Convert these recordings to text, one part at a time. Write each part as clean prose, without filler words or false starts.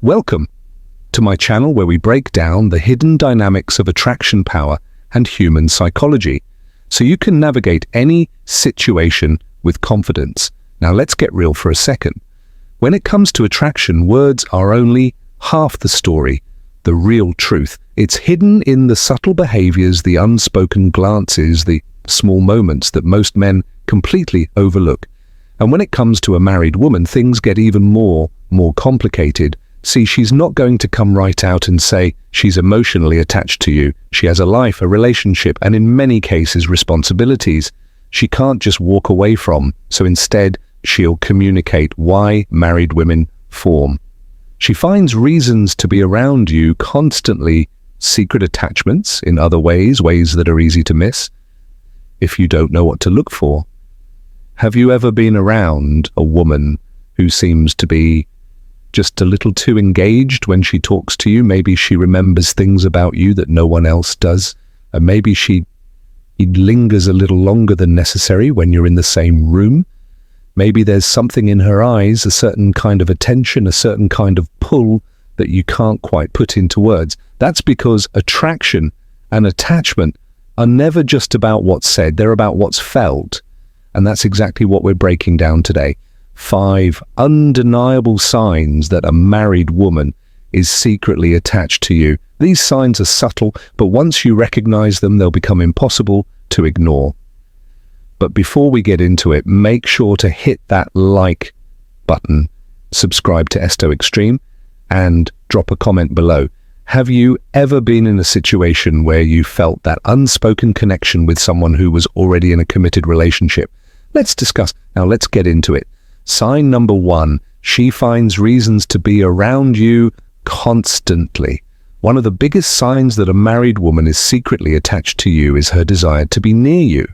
Welcome to my channel where we break down the hidden dynamics of attraction power and human psychology, so you can navigate any situation with confidence. Now let's get real for a second. When it comes to attraction, words are only half the story, the real truth. It's hidden in the subtle behaviors, the unspoken glances, the small moments that most men completely overlook. And when it comes to a married woman, things get even more complicated. See, she's not going to come right out and say she's emotionally attached to you. She has a life, a relationship, and in many cases, responsibilities she can't just walk away from. So instead, she'll communicate why married women form. She finds reasons to be around you constantly, secret attachments in other ways that are easy to miss if you don't know what to look for. Have you ever been around a woman who seems to be just a little too engaged when she talks to you? Maybe she remembers things about you that no one else does. And maybe she lingers a little longer than necessary when you're in the same room. Maybe there's something in her eyes, a certain kind of attention, a certain kind of pull that you can't quite put into words. That's because attraction and attachment are never just about what's said, they're about what's felt. And that's exactly what we're breaking down today. 5 undeniable signs that a married woman is secretly attached to you. These signs are subtle, but once you recognize them, they'll become impossible to ignore. But before we get into it, make sure to hit that like button, subscribe to Stoic, and drop a comment below. Have you ever been in a situation where you felt that unspoken connection with someone who was already in a committed relationship? Let's discuss. Now let's get into it. Sign number 1, she finds reasons to be around you constantly. One of the biggest signs that a married woman is secretly attached to you is her desire to be near you.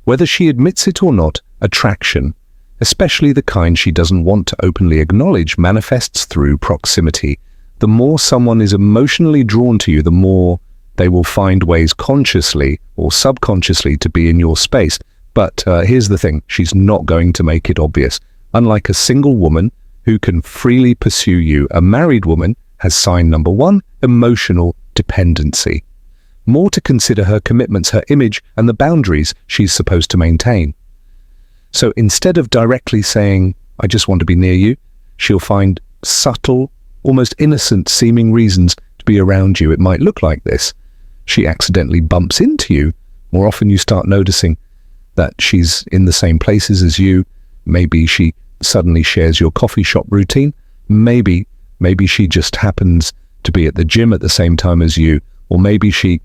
Whether she admits it or not, attraction, especially the kind she doesn't want to openly acknowledge, manifests through proximity. The more someone is emotionally drawn to you, the more they will find ways consciously or subconsciously to be in your space. But here's the thing, she's not going to make it obvious. Unlike a single woman who can freely pursue you, a married woman has sign number 1, emotional dependency. More to consider her commitments, her image, and the boundaries she's supposed to maintain. So instead of directly saying, I just want to be near you, she'll find subtle, almost innocent seeming reasons to be around you. It might look like this. She accidentally bumps into you. More often you start noticing that she's in the same places as you. Maybe she suddenly shares your coffee shop routine. Maybe she just happens to be at the gym at the same time as you. Or maybe she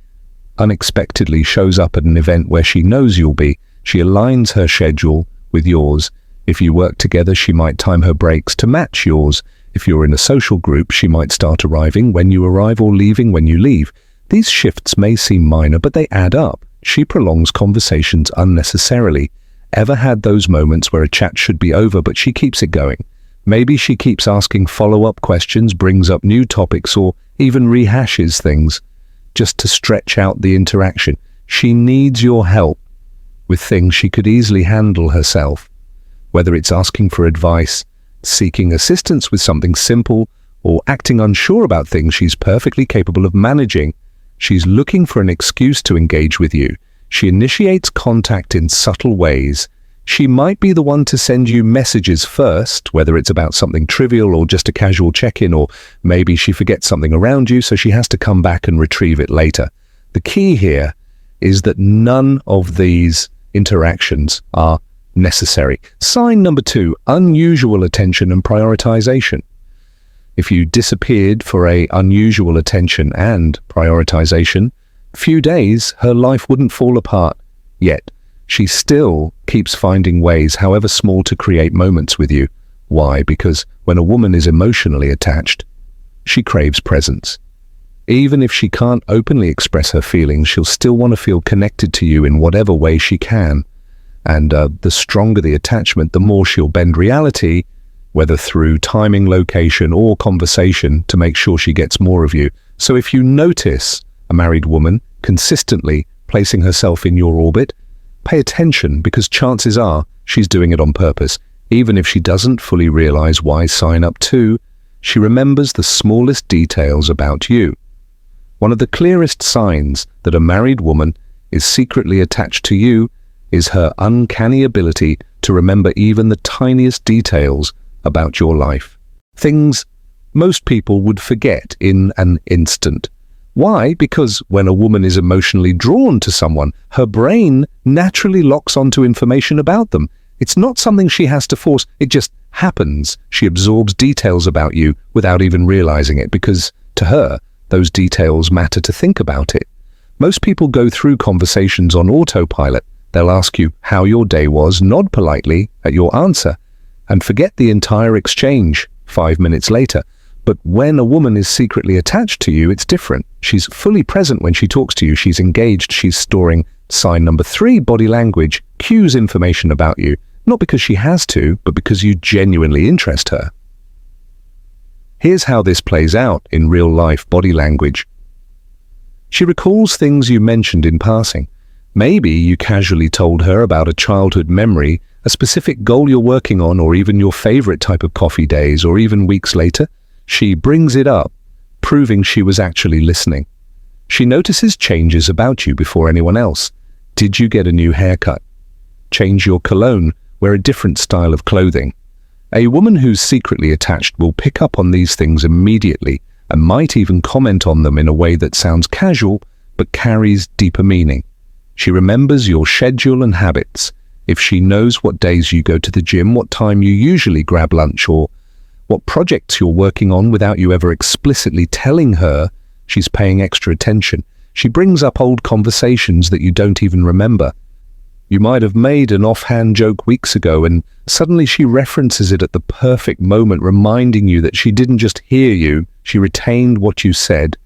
unexpectedly shows up at an event where she knows you'll be. She aligns her schedule with yours. If you work together, she might time her breaks to match yours. If you're in a social group, she might start arriving when you arrive or leaving when you leave. These shifts may seem minor, but they add up. She prolongs conversations unnecessarily. Ever had those moments where a chat should be over, but she keeps it going? Maybe she keeps asking follow-up questions, brings up new topics, or even rehashes things just to stretch out the interaction. She needs your help with things she could easily handle herself. Whether it's asking for advice, seeking assistance with something simple, or acting unsure about things she's perfectly capable of managing, she's looking for an excuse to engage with you. She initiates contact in subtle ways. She might be the one to send you messages first, whether it's about something trivial or just a casual check-in, or maybe she forgets something around you, so she has to come back and retrieve it later. The key here is that none of these interactions are necessary. Sign number 2, unusual attention and prioritization. If you disappeared for an unusual attention and prioritization, few days her life wouldn't fall apart. Yet, she still keeps finding ways, however small, to create moments with you. Why? Because when a woman is emotionally attached, she craves presence. Even if she can't openly express her feelings, she'll still want to feel connected to you in whatever way she can. And the stronger the attachment, the more she'll bend reality, whether through timing, location, or conversation, to make sure she gets more of you. So if you notice a married woman consistently placing herself in your orbit, pay attention, because chances are she's doing it on purpose. Even if she doesn't fully realize why. Sign up 2, She remembers the smallest details about you. One of the clearest signs that a married woman is secretly attached to you is her uncanny ability to remember even the tiniest details about your life. Things most people would forget in an instant. Why? Because when a woman is emotionally drawn to someone, her brain naturally locks onto information about them. It's not something she has to force, it just happens. She absorbs details about you without even realizing it, because to her, those details matter to think about it. Most people go through conversations on autopilot. They'll ask you how your day was, nod politely at your answer, and forget the entire exchange 5 minutes later. But when a woman is secretly attached to you, it's different. She's fully present when she talks to you. She's engaged. She's storing sign number 3, body language, cues information about you, not because she has to, but because you genuinely interest her. Here's how this plays out in real-life body language. She recalls things you mentioned in passing. Maybe you casually told her about a childhood memory, a specific goal you're working on, or even your favorite type of coffee days, or even weeks later. She brings it up, proving she was actually listening. She notices changes about you before anyone else. Did you get a new haircut? Change your cologne? Wear a different style of clothing? A woman who's secretly attached will pick up on these things immediately and might even comment on them in a way that sounds casual but carries deeper meaning. She remembers your schedule and habits. If she knows what days you go to the gym, what time you usually grab lunch, or what projects you're working on without you ever explicitly telling her, she's paying extra attention. She brings up old conversations that you don't even remember. You might have made an offhand joke weeks ago, and suddenly she references it at the perfect moment, reminding you that she didn't just hear you, she retained what you said.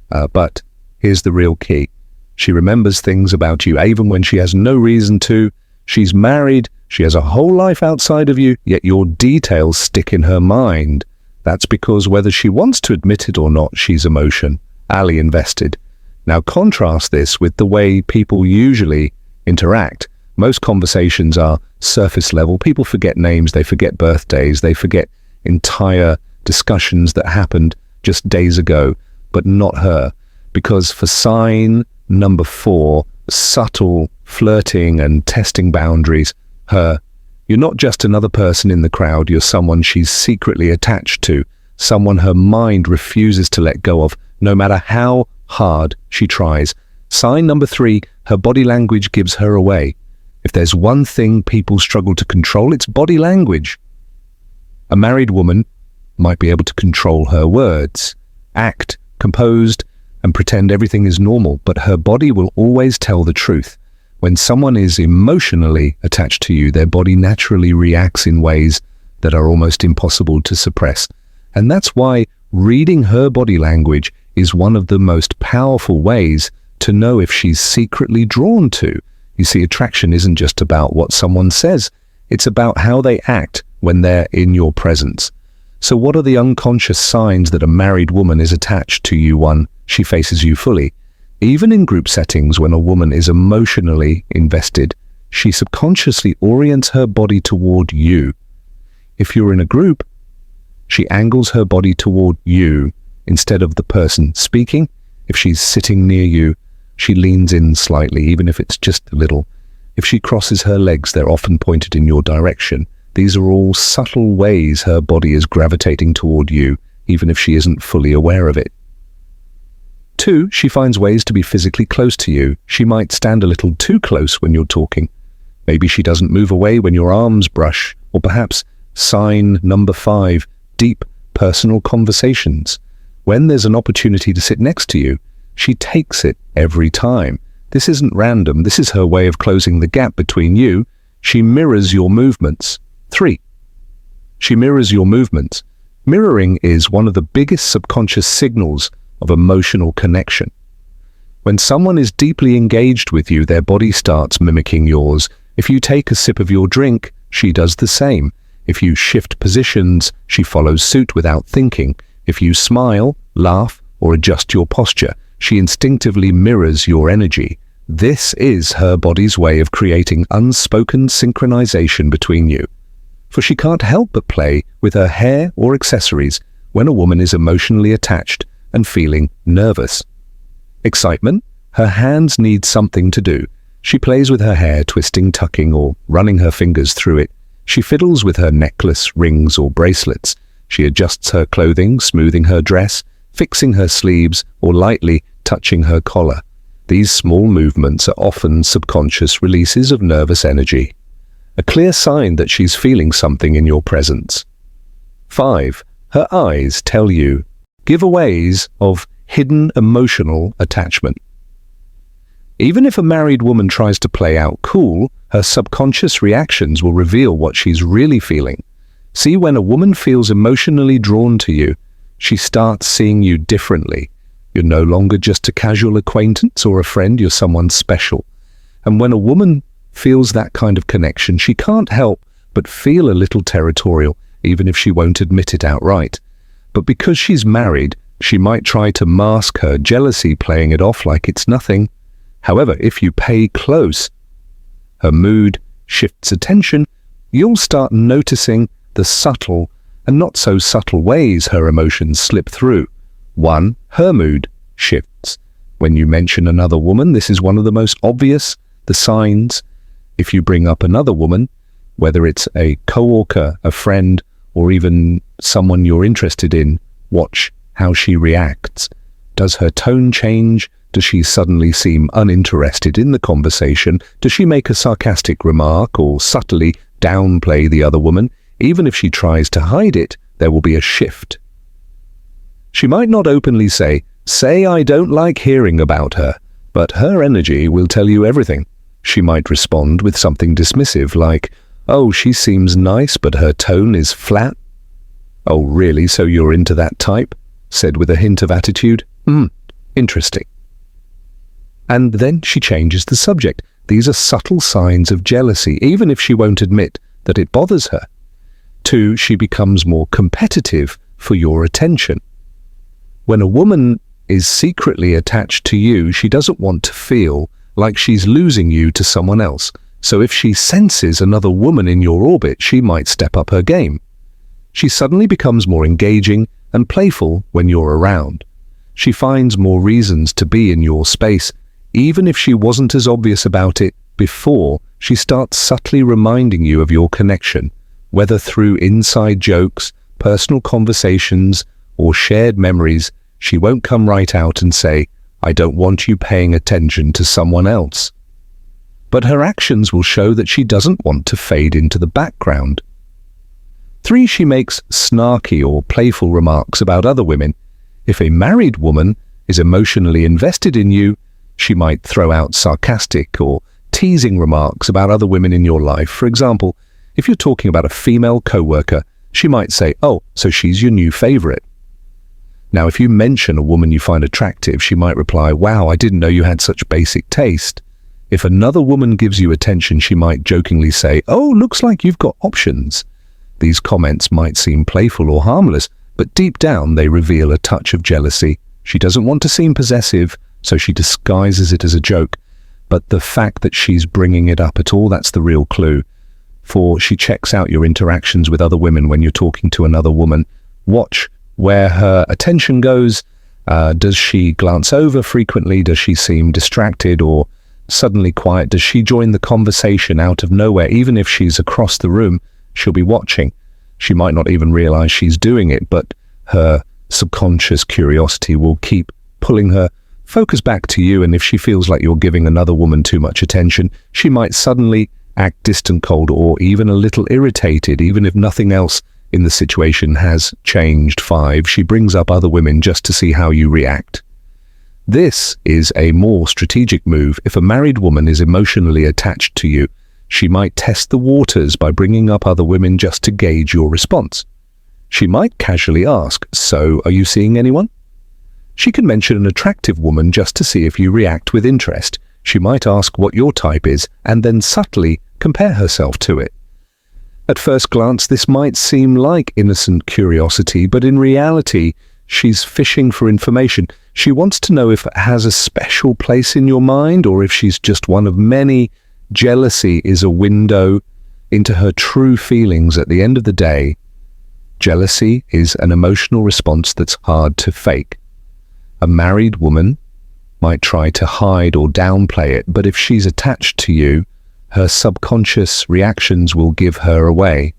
But here's the real key. She remembers things about you even when she has no reason to. She's married, she has a whole life outside of you, yet your details stick in her mind. That's because whether she wants to admit it or not, she's emotionally invested. Now contrast this with the way people usually interact. Most conversations are surface level. People forget names, they forget birthdays, they forget entire discussions that happened just days ago, but not her. Because for sign number 4, subtle flirting and testing boundaries, you're not just another person in the crowd, you're someone she's secretly attached to, someone her mind refuses to let go of, no matter how hard she tries. Sign number 3, her body language gives her away. If there's one thing people struggle to control, it's body language. A married woman might be able to control her words, act composed, and pretend everything is normal, but her body will always tell the truth. When someone is emotionally attached to you, their body naturally reacts in ways that are almost impossible to suppress. And that's why reading her body language is one of the most powerful ways to know if she's secretly drawn to. You see, attraction isn't just about what someone says, it's about how they act when they're in your presence. So what are the unconscious signs that a married woman is attached to you? 1, she faces you fully. Even in group settings, when a woman is emotionally invested, she subconsciously orients her body toward you. If you're in a group, she angles her body toward you instead of the person speaking. If she's sitting near you, she leans in slightly, even if it's just a little. If she crosses her legs, they're often pointed in your direction. These are all subtle ways her body is gravitating toward you, even if she isn't fully aware of it. 2, she finds ways to be physically close to you. She might stand a little too close when you're talking. Maybe she doesn't move away when your arms brush, or perhaps sign number 5, deep personal conversations. When there's an opportunity to sit next to you, she takes it every time. This isn't random. This is her way of closing the gap between you. She mirrors your movements. 3, she mirrors your movements. Mirroring is one of the biggest subconscious signals of emotional connection. When someone is deeply engaged with you, their body starts mimicking yours. If you take a sip of your drink, she does the same. If you shift positions, she follows suit without thinking. If you smile, laugh, or adjust your posture, she instinctively mirrors your energy. This is her body's way of creating unspoken synchronization between you. For she can't help but play with her hair or accessories when a woman is emotionally attached and feeling nervous. Excitement. Her hands need something to do. She plays with her hair, twisting, tucking, or running her fingers through it. She fiddles with her necklace, rings, or bracelets. She adjusts her clothing, smoothing her dress, fixing her sleeves, or lightly touching her collar. These small movements are often subconscious releases of nervous energy, a clear sign that she's feeling something in your presence. 5. Her eyes tell you giveaways of hidden emotional attachment. Even if a married woman tries to play out cool, her subconscious reactions will reveal what she's really feeling. See, when a woman feels emotionally drawn to you, she starts seeing you differently. You're no longer just a casual acquaintance or a friend, you're someone special. And when a woman feels that kind of connection, she can't help but feel a little territorial, even if she won't admit it outright. But because she's married, she might try to mask her jealousy, playing it off like it's nothing. However, if you pay close, her mood shifts attention, you'll start noticing the subtle and not so subtle ways her emotions slip through. 1. Her mood shifts. When you mention another woman, this is one of the most obvious, the signs. If you bring up another woman, whether it's a coworker, a friend, or even someone you're interested in, watch how she reacts. Does her tone change? Does she suddenly seem uninterested in the conversation? Does she make a sarcastic remark or subtly downplay the other woman? Even if she tries to hide it, there will be a shift. She might not openly say I don't like hearing about her, but her energy will tell you everything. She might respond with something dismissive like, oh, she seems nice, but her tone is flat. Oh, really? So you're into that type? Said with a hint of attitude. Interesting. And then she changes the subject. These are subtle signs of jealousy, even if she won't admit that it bothers her. 2. She becomes more competitive for your attention. When a woman is secretly attached to you, she doesn't want to feel like she's losing you to someone else. So if she senses another woman in your orbit, she might step up her game. She suddenly becomes more engaging and playful when you're around. She finds more reasons to be in your space. Even if she wasn't as obvious about it before, she starts subtly reminding you of your connection, whether through inside jokes, personal conversations, or shared memories. She won't come right out and say, I don't want you paying attention to someone else. But her actions will show that she doesn't want to fade into the background. 3. She makes snarky or playful remarks about other women. If a married woman is emotionally invested in you, she might throw out sarcastic or teasing remarks about other women in your life. For example, if you're talking about a female coworker, she might say, oh, so she's your new favorite. Now, if you mention a woman you find attractive, she might reply, wow, I didn't know you had such basic taste. If another woman gives you attention, she might jokingly say, oh, looks like you've got options. These comments might seem playful or harmless, but deep down they reveal a touch of jealousy. She doesn't want to seem possessive, so she disguises it as a joke. But the fact that she's bringing it up at all, that's the real clue. For she checks out your interactions with other women when you're talking to another woman. Watch where her attention goes. Does she glance over frequently? Does she seem distracted or suddenly quiet? Does she join the conversation out of nowhere? Even if she's across the room, she'll be watching. She might not even realize she's doing it, but her subconscious curiosity will keep pulling her focus back to you, and if she feels like you're giving another woman too much attention, she might suddenly act distant, cold, or even a little irritated, even if nothing else in the situation has changed. 5. She brings up other women just to see how you react. This is a more strategic move. If a married woman is emotionally attached to you, she might test the waters by bringing up other women just to gauge your response. She might casually ask, so are you seeing anyone? She can mention an attractive woman just to see if you react with interest. She might ask what your type is and then subtly compare herself to it. At first glance, this might seem like innocent curiosity, but in reality, she's fishing for information. She wants to know if it has a special place in your mind or if she's just one of many. Jealousy is a window into her true feelings. At the end of the day, Jealousy is an emotional response that's hard to fake. A married woman might try to hide or downplay it, but if she's attached to you, her subconscious reactions will give her away.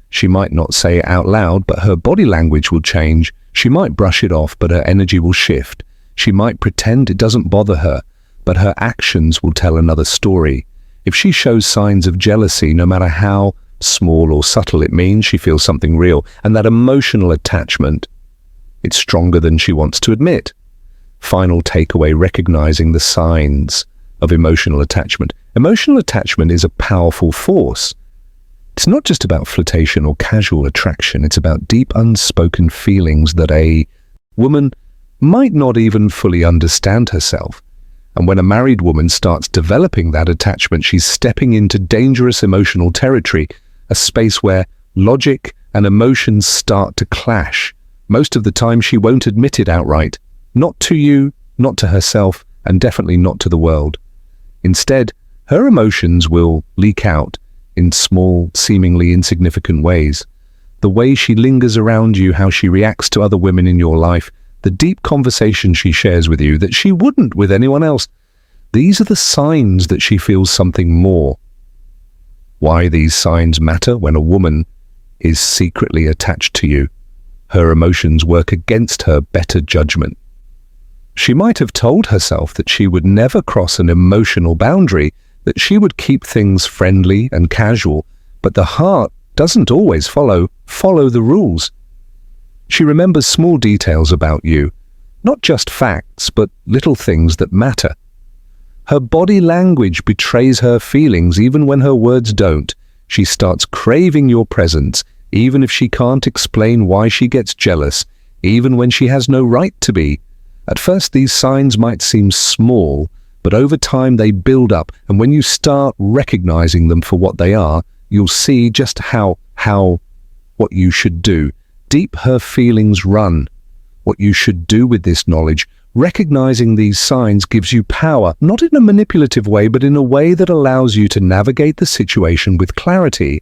She might not say it out loud, but her body language will change. She might brush it off, but her energy will shift. She might pretend it doesn't bother her, but her actions will tell another story. If she shows signs of jealousy, no matter how small or subtle, it means she feels something real, and that emotional attachment, it's stronger than she wants to admit. Final takeaway: recognizing the signs of emotional attachment. Emotional attachment is a powerful force. It's not just about flirtation or casual attraction. It's about deep, unspoken feelings that a woman might not even fully understand herself. And when a married woman starts developing that attachment, she's stepping into dangerous emotional territory, a space where logic and emotions start to clash. Most of the time, she won't admit it outright. Not to you, not to herself, and definitely not to the world. Instead, her emotions will leak out in small, seemingly insignificant ways. The way she lingers around you, how she reacts to other women in your life, the deep conversation she shares with you that she wouldn't with anyone else. These are the signs that she feels something more. Why these signs matter: when a woman is secretly attached to you, her emotions work against her better judgment. She might have told herself that she would never cross an emotional boundary, that she would keep things friendly and casual, but the heart doesn't always follow the rules. She remembers small details about you, not just facts, but little things that matter. Her body language betrays her feelings even when her words don't. She starts craving your presence, even if she can't explain why she gets jealous, even when she has no right to be. At first, these signs might seem small, but over time they build up, and when you start recognizing them for what they are, you'll see just what you should do. Deep her feelings run. What you should do with this knowledge. Recognizing these signs gives you power, not in a manipulative way, but in a way that allows you to navigate the situation with clarity.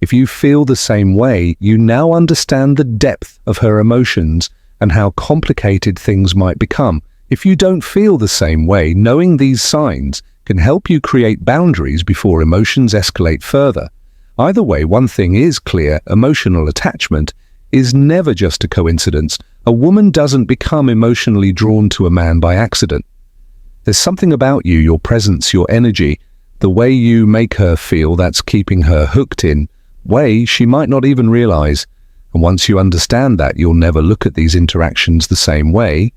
If you feel the same way, you now understand the depth of her emotions and how complicated things might become. If you don't feel the same way, knowing these signs can help you create boundaries before emotions escalate further. Either way, one thing is clear: emotional attachment is never just a coincidence. A woman doesn't become emotionally drawn to a man by accident. There's something about you, your presence, your energy, the way you make her feel, that's keeping her hooked in ways she might not even realize. And once you understand that, you'll never look at these interactions the same way.